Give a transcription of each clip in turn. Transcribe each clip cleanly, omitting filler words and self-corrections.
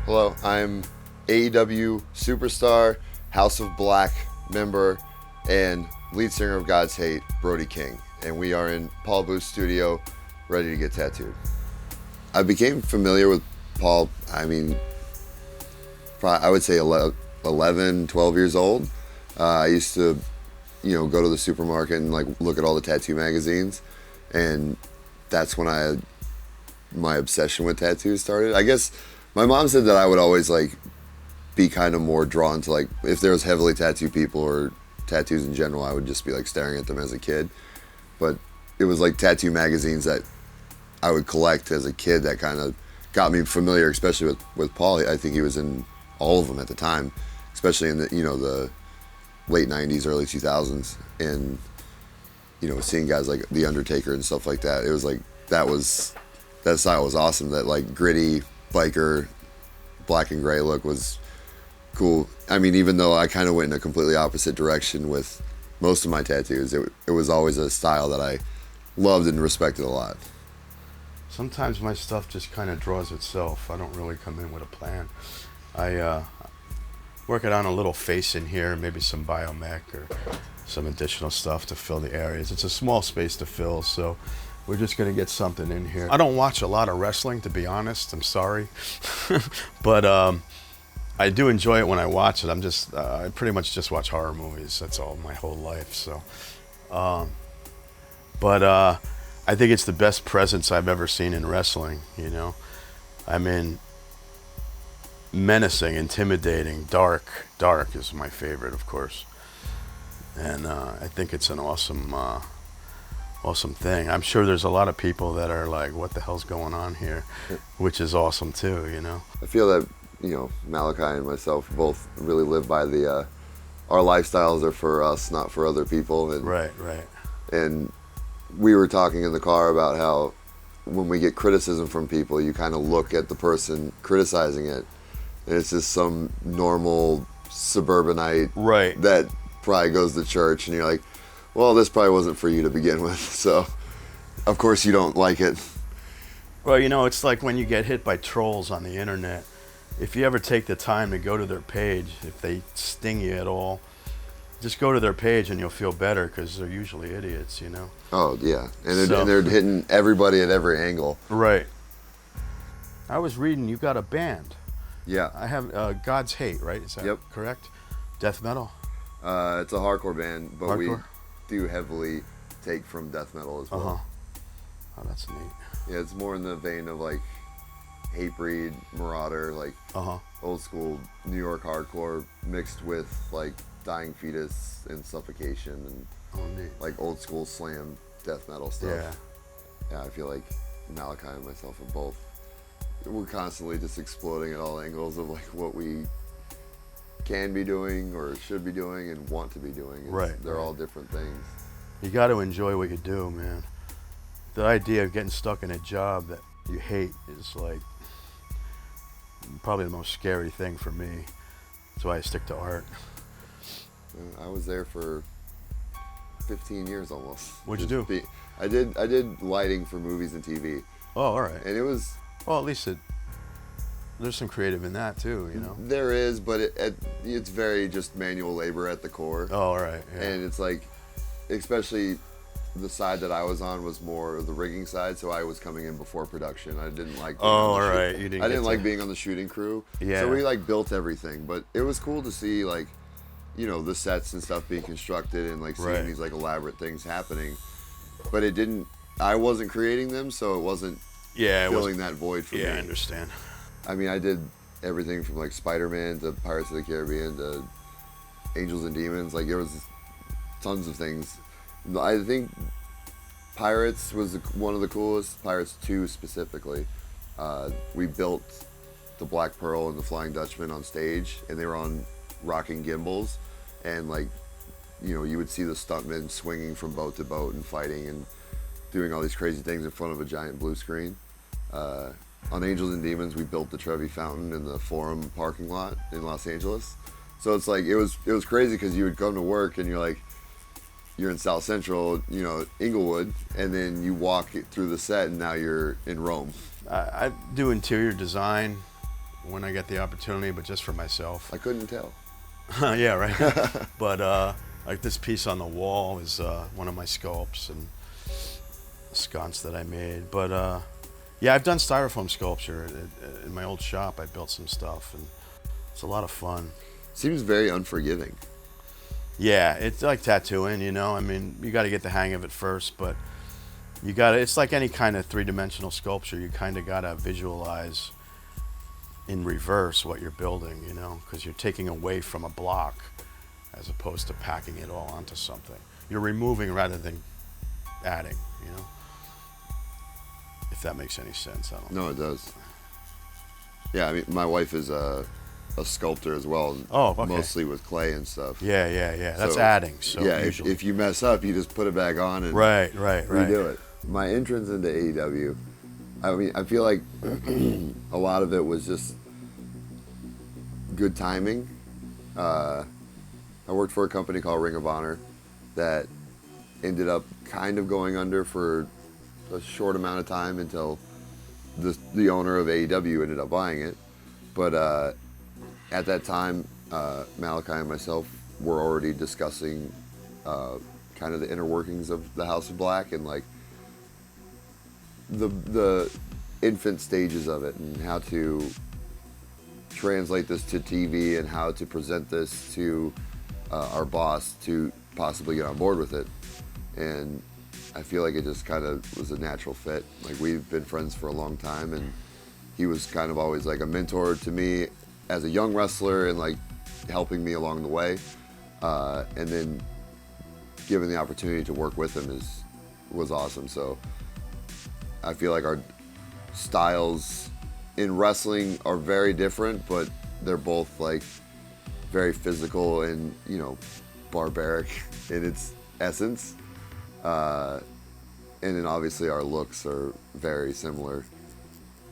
Hello, I'm AEW superstar, House of Black member, and lead singer of God's Hate, Brody King. And we are in Paul Booth's studio, ready to get tattooed. I became familiar with Paul, I would say 11, 12 years old. I used to, go to the supermarket and look at all the tattoo magazines. And that's when my obsession with tattoos started. I guess my mom said that I would always be kind of more drawn to if there was heavily tattooed people or tattoos in general, I would just be staring at them as a kid. But it was tattoo magazines that I would collect as a kid that kind of got me familiar, especially with Paul. I think he was in all of them at the time, especially in the late 90s, early 2000s. And, seeing guys like The Undertaker and stuff like that, it was that style was awesome. That gritty biker black and gray look was cool. I mean, even though I kind of went in a completely opposite direction with most of my tattoos, it was always a style that I loved and respected a lot. Sometimes my stuff just kind of draws itself. I don't really come in with a plan. I working on a little face in here, maybe some biomech or some additional stuff to fill the areas. It's a small space to fill, so we're just going to get something in here. I don't watch a lot of wrestling, to be honest. I'm sorry. But I do enjoy it when I watch it. I pretty much just watch horror movies. That's all my whole life. So, but I think it's the best presence I've ever seen in wrestling, I mean, menacing, intimidating, dark. Dark is my favorite, of course. And I think it's an awesome thing. I'm sure there's a lot of people that are like, what the hell's going on here? Which is awesome too, I feel that, Malakai and myself both really live by the, our lifestyles are for us, not for other people. And, right. And we were talking in the car about how when we get criticism from people, you kind of look at the person criticizing it, and it's just some normal suburbanite that probably goes to church, and you're like, well, this probably wasn't for you to begin with, so of course you don't like it. Well, it's like when you get hit by trolls on the internet. If you ever take the time to go to their page, if they sting you at all, just go to their page and you'll feel better, because they're usually idiots, Oh, yeah. And they're hitting everybody at every angle. Right. I was reading you got a band. Yeah. I have God's Hate, right? Is that correct? Death metal? It's a hardcore band, but hardcore? we do heavily take from death metal as well. Oh, that's neat. Yeah, it's more in the vein of Hatebreed, Marauder, old school New York hardcore mixed with Dying Fetus and Suffocation and old school slam death metal stuff. Yeah, I feel like Malakai and myself are both. We're constantly just exploding at all angles of what we can be doing or should be doing and want to be doing. They're all different things. You got to enjoy what you do, man. The idea of getting stuck in a job that you hate is probably the most scary thing for me. That's why I stick to art. I was there for 15 years almost. What'd you do? I did lighting for movies and TV. Oh, all right. And it was... Well, at least there's some creative in that too, There is, but it's very just manual labor at the core. Oh, all right. Yeah. And it's especially the side that I was on was more of the rigging side, so I was coming in before production. I didn't like being all right. You didn't. I didn't like being on the shooting crew. Yeah. So we built everything, but it was cool to see the sets and stuff being constructed and seeing these elaborate things happening. But it didn't. I wasn't creating them, so it wasn't. Yeah, filling that void for me. Yeah, I understand. I mean, I did everything from Spider-Man to Pirates of the Caribbean to Angels and Demons. There was tons of things. I think Pirates was one of the coolest. Pirates 2 specifically. We built the Black Pearl and the Flying Dutchman on stage, and they were on rocking gimbals, and you would see the stuntmen swinging from boat to boat and fighting and doing all these crazy things in front of a giant blue screen. On Angels and Demons, we built the Trevi Fountain in the Forum parking lot in Los Angeles. So it's it was crazy, because you would come to work and you're in South Central, Inglewood, and then you walk through the set and now you're in Rome. I do interior design when I get the opportunity, but just for myself. I couldn't tell. Yeah, right. But like this piece on the wall is one of my sculpts and a sconce that I made. But yeah, I've done styrofoam sculpture in my old shop. I built some stuff, and it's a lot of fun. Seems very unforgiving. Yeah, it's like tattooing, you know. I mean, you got to get the hang of it first, but you got to. It's like any kind of three-dimensional sculpture. You kind of got to visualize in reverse what you're building, you know, because you're taking away from a block as opposed to packing it all onto something. You're removing rather than adding, you know. If that makes any sense, I don't know. No, it does. Yeah, I mean, my wife is a sculptor as well. Oh, okay. Mostly with clay and stuff. Yeah. That's So, adding. So yeah, usually. if you mess up, you just put it back on and Right. redo it. My entrance into AEW, I mean, I feel like a lot of it was just good timing. I worked for a company called Ring of Honor that ended up kind of going under for a short amount of time until the owner of AEW ended up buying it. But at that time, Malakai and myself were already discussing kind of the inner workings of the House of Black and like the infant stages of it and how to translate this to TV and how to present this to our boss to possibly get on board with it. And I feel like it just kind of was a natural fit. Like, we've been friends for a long time, and he was kind of always like a mentor to me as a young wrestler and like helping me along the way. And then given the opportunity to work with him was awesome. So I feel like our styles in wrestling are very different, but they're both like very physical and, you know, barbaric in its essence. And then obviously our looks are very similar.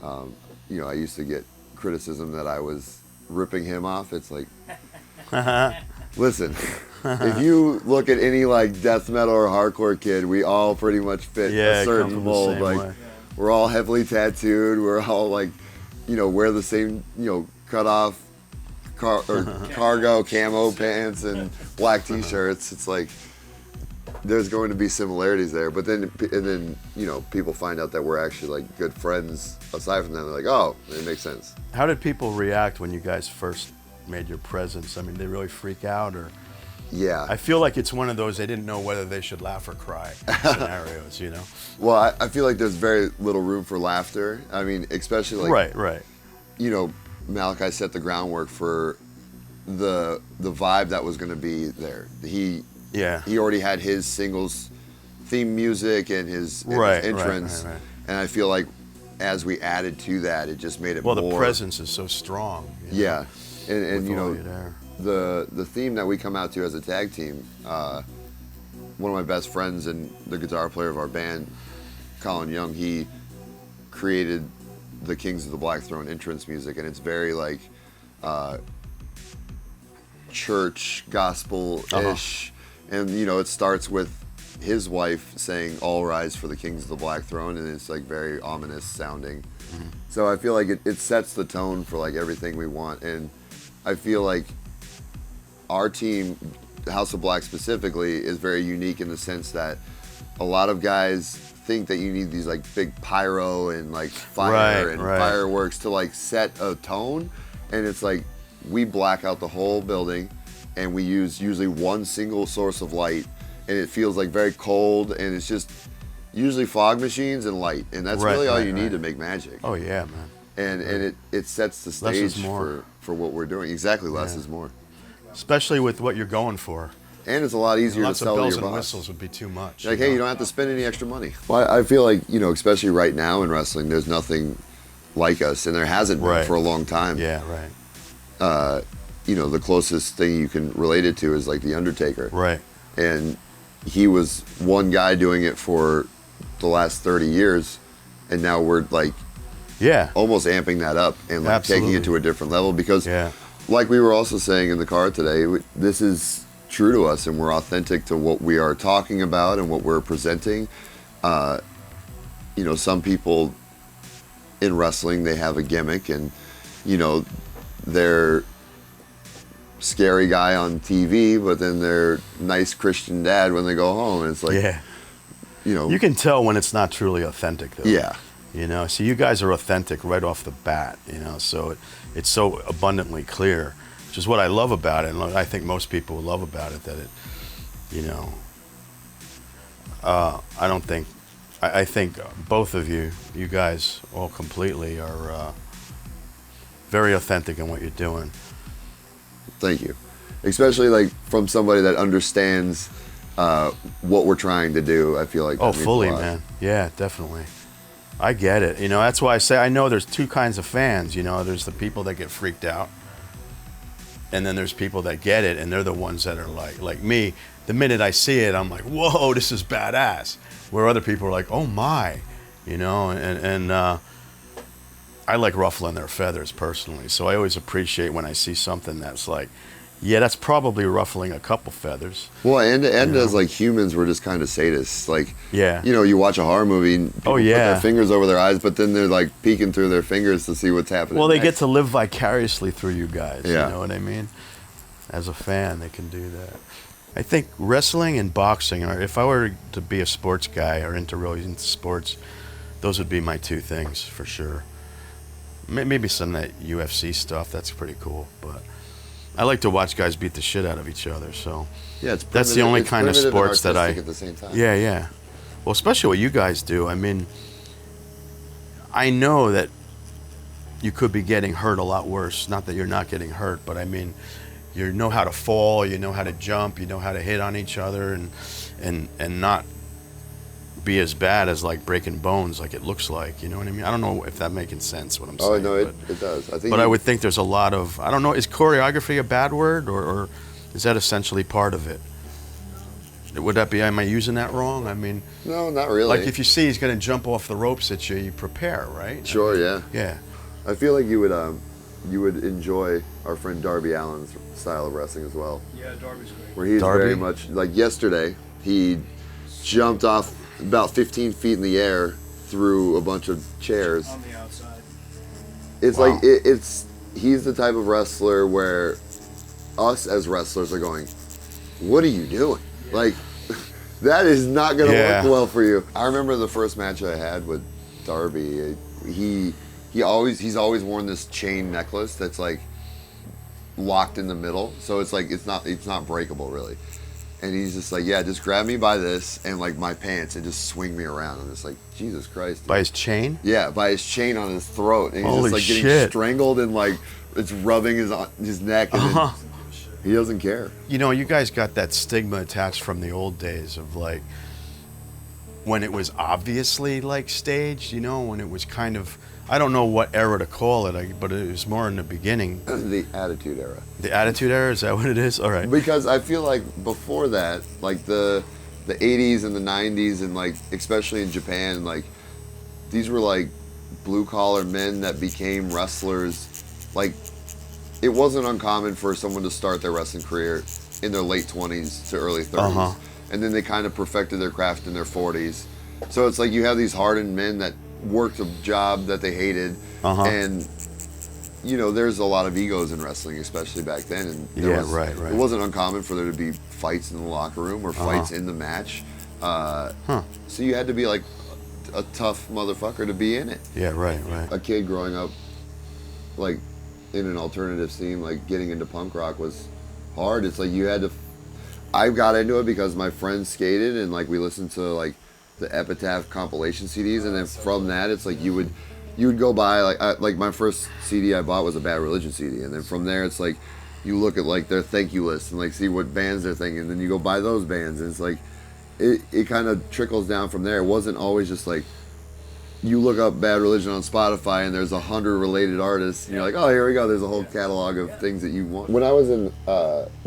You know, I used to get criticism that I was ripping him off. It's like, listen, if you look at any like death metal or hardcore kid, we all pretty much fit a certain mold. Like, we're all heavily tattooed. We're all like, you know, wear the same, you know, cut off cargo camo pants and black t-shirts. It's like, there's going to be similarities there, but then you know, people find out that we're actually like good friends aside from that. They're like, oh, it makes sense. How did people react when you guys first made your presence? I mean, they really freak out, or? Yeah. I feel like it's one of those they didn't know whether they should laugh or cry scenarios, you know? Well, I feel like there's very little room for laughter. I mean, especially like, right. You know, Malakai set the groundwork for the vibe that was going to be there. He already had his singles theme music and his entrance. Right. And I feel like as we added to that, it just made it more. Well, the presence is so strong. Yeah. And you know, there. the theme that we come out to as a tag team, one of my best friends and the guitar player of our band, Colin Young, he created the Kings of the Black Throne entrance music, and it's very like church gospel-ish. And you know, it starts with his wife saying "All rise for the Kings of the Black Throne," and it's like very ominous sounding. Mm-hmm. So I feel like it sets the tone for like everything we want. And I feel like our team, the House of Black specifically, is very unique in the sense that a lot of guys think that you need these like big pyro and like fire and fireworks to like set a tone, and it's like we black out the whole building and we use usually one single source of light, and it feels like very cold, and it's just usually fog machines and light, and that's really all you need to make magic. Oh yeah, man. And it sets the stage for what we're doing. Exactly, less is more. Especially with what you're going for. And it's a lot easier to sell to your boss. Lots of bells and whistles would be too much. Like, hey, you don't have to spend any extra money. Well, I feel like, you know, especially right now in wrestling, there's nothing like us, and there hasn't been for a long time. Yeah, right. You know, the closest thing you can relate it to is like The Undertaker. Right. And he was one guy doing it for the last 30 years, and now we're like almost amping that up and like taking it to a different level because like we were also saying in the car today, this is true to us, and we're authentic to what we are talking about and what we're presenting. You know, some people in wrestling, they have a gimmick, and you know, they're scary guy on TV, but then they're nice Christian dad when they go home. And it's like, Yeah. you know. You can tell when it's not truly authentic, though. Yeah. You know, so you guys are authentic right off the bat, you know, so it's so abundantly clear, which is what I love about it, and I think most people love about it, that it, you know, I think both of you guys all completely are very authentic in what you're doing. Thank you. Especially like from somebody that understands what we're trying to do. I feel like that Oh, means a fully, lot. man. Yeah, definitely. I get it. You know, that's why I say I know there's two kinds of fans. You know, there's the people that get freaked out, and then there's people that get it, and they're the ones that are like me. The minute I see it, I'm like, whoa, this is badass. Where other people are like, oh my, you know, and I like ruffling their feathers personally. So I always appreciate when I see something that's like, yeah, that's probably ruffling a couple feathers. Well, and You know? as like humans, we're just kind of sadists. Like, Yeah. you know, you watch a horror movie and people put their fingers over their eyes, but then they're like peeking through their fingers to see what's happening. Well, they next. get to live vicariously through you guys. Yeah. You know what I mean? As a fan, they can do that. I think wrestling and boxing, or if I were to be a sports guy or really into sports, those would be my two things for sure. Maybe some of that UFC stuff, that's pretty cool, but I like to watch guys beat the shit out of each other, so Yeah, it's that's the only it's kind of primitive and sports that I... artistic at the same time. Yeah, yeah. Well, especially what you guys do. I mean, I know that you could be getting hurt a lot worse. Not that you're not getting hurt, but I mean, you know how to fall, you know how to jump, you know how to hit on each other, and not be as bad as like breaking bones like it looks like. You know what I mean? I don't know if that making sense what I'm saying. Oh no, it does. I think. But I would think there's a lot of, I don't know, is choreography a bad word, or is that essentially part of it? Would that be, am I using that wrong? I mean, No, not really. like if you see he's going to jump off the ropes at you, you prepare, right? Sure, yeah. Yeah. I feel like you would enjoy our friend Darby Allin's style of wrestling as well. Yeah, Darby's great. Where he's Darby? very much like yesterday, he jumped off about 15 feet in the air through a bunch of chairs. On the outside. It's Wow. like he's the type of wrestler where us as wrestlers are going, what are you doing? Like, that is not going to Yeah. work well for you. I remember the first match I had with Darby. He's always worn this chain necklace that's like locked in the middle, so it's like it's not breakable really. And he's just like, yeah, just grab me by this and like my pants and just swing me around. I'm just like, Jesus Christ. Dude. By his chain? Yeah, by his chain on his throat, and he's Holy just like getting shit. strangled and like it's rubbing his neck, and then he doesn't care. You know, you guys got that stigma attached from the old days of like, when it was obviously like staged, you know, when it was kind of, I don't know what era to call it, but it was more in the beginning. The Attitude Era. The Attitude Era, is that what it is? All right. Because I feel like before that, like the 80s and the 90s, and like especially in Japan, like these were like blue collar men that became wrestlers. Like it wasn't uncommon for someone to start their wrestling career in their late 20s to early 30s. Uh-huh. And then they kind of perfected their craft in their 40s. So it's like you have these hardened men that worked a job that they hated, Uh-huh. and you know there's a lot of egos in wrestling, especially back then. And Yeah, right. It wasn't uncommon for there to be fights in the locker room or fights in the match. So you had to be like a tough motherfucker to be in it. Yeah, right. A kid growing up, like in an alternative scene, like getting into punk rock was hard. It's like you had to. I got into it because my friends skated and like we listened to like the Epitaph compilation CDs, and then from that it's like you would go buy like my first CD I bought was a Bad Religion CD, and then from there it's like you look at like their thank you list and like see what bands they're thanking, and then you go buy those bands, and it's like it kind of trickles down from there. It wasn't always just like you look up Bad Religion on Spotify and there's 100 related artists and you're like, oh, here we go, there's a whole catalog of things that you want. When I was in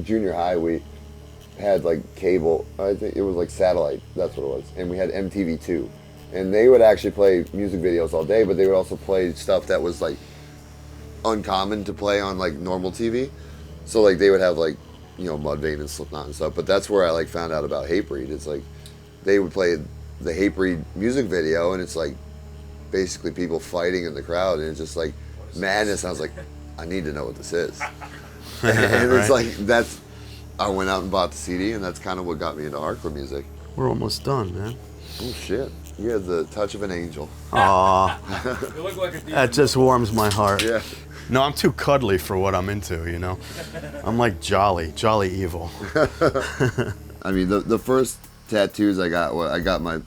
junior high, we had like cable, I think it was like satellite, that's what it was, and we had MTV2, and they would actually play music videos all day, but they would also play stuff that was like uncommon to play on like normal TV. So like they would have like, you know, Mudvayne and Slipknot and stuff, but that's where I like found out about Hatebreed. It's like they would play the Hatebreed music video, and it's like basically people fighting in the crowd, and it's just like madness. I was like, I need to know what this is. And it's like, I went out and bought the CD, and that's kind of what got me into hardcore music. We're almost done, man. Oh, shit. You had the touch of an angel. Aw. You look like a demon. That just warms my heart. Yeah. No, I'm too cuddly for what I'm into, you know? I'm like jolly evil. I mean, the first tattoos I got my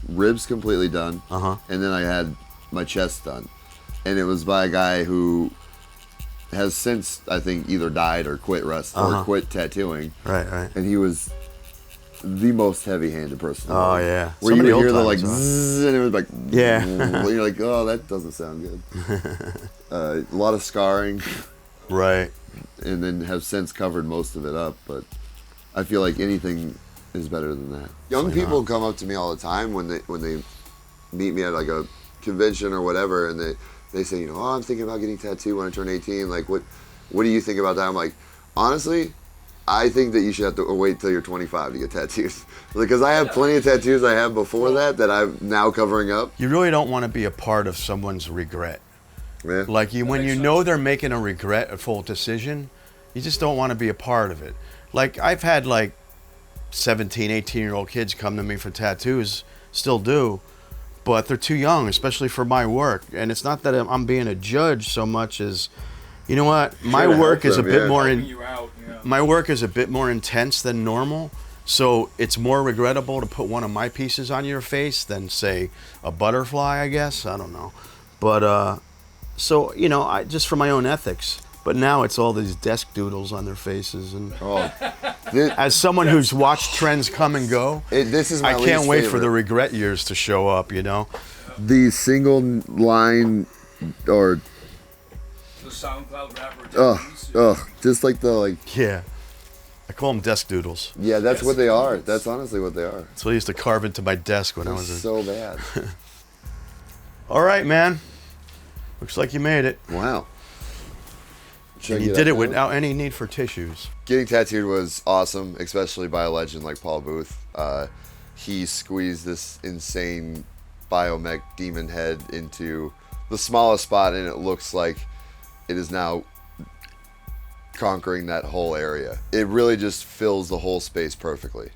ribs completely done, and then I had my chest done. And it was by a guy who has since, I think, either died or quit or quit tattooing. Right. And he was the most heavy-handed person. Oh, yeah. Where Some you of would the hear the old like timers, zzz, and it was like, Yeah. and you're like, oh, that doesn't sound good. A lot of scarring, Right. and then have since covered most of it up. But I feel like anything is better than that. Young people come up to me all the time when they meet me at like a convention or whatever, and they say, you know, oh, I'm thinking about getting tattooed when I turn 18. Like, what do you think about that? I'm like, honestly, I think that you should have to wait till you're 25 to get tattoos. Because I have plenty of tattoos I have before that I'm now covering up. You really don't want to be a part of someone's regret. Yeah. Like when you know they're making a regretful decision, you just don't want to be a part of it. Like I've had like 17, 18-year-old kids come to me for tattoos, still do, but they're too young, especially for my work. And it's not that I'm being a judge so much as, you know what, my work is a bit more my work is a bit more intense than normal, so it's more regrettable to put one of my pieces on your face than say a butterfly, I guess. I don't know. But so, you know, I just for my own ethics. But now it's all these desk doodles on their faces, and as someone who's watched trends come and go, this is my I can't wait favorite. for the regret years to show up, you know. The single line or The SoundCloud rapper. just like the Yeah. I call them desk doodles. Yeah, that's what they are. That's honestly what they are. That's what I used to carve into my desk when I was So bad. All right, man. Looks like you made it. Wow. And you did it without any need for tissues. Getting tattooed was awesome, especially by a legend like Paul Booth. He squeezed this insane biomech demon head into the smallest spot, and it looks like it is now conquering that whole area. It really just fills the whole space perfectly.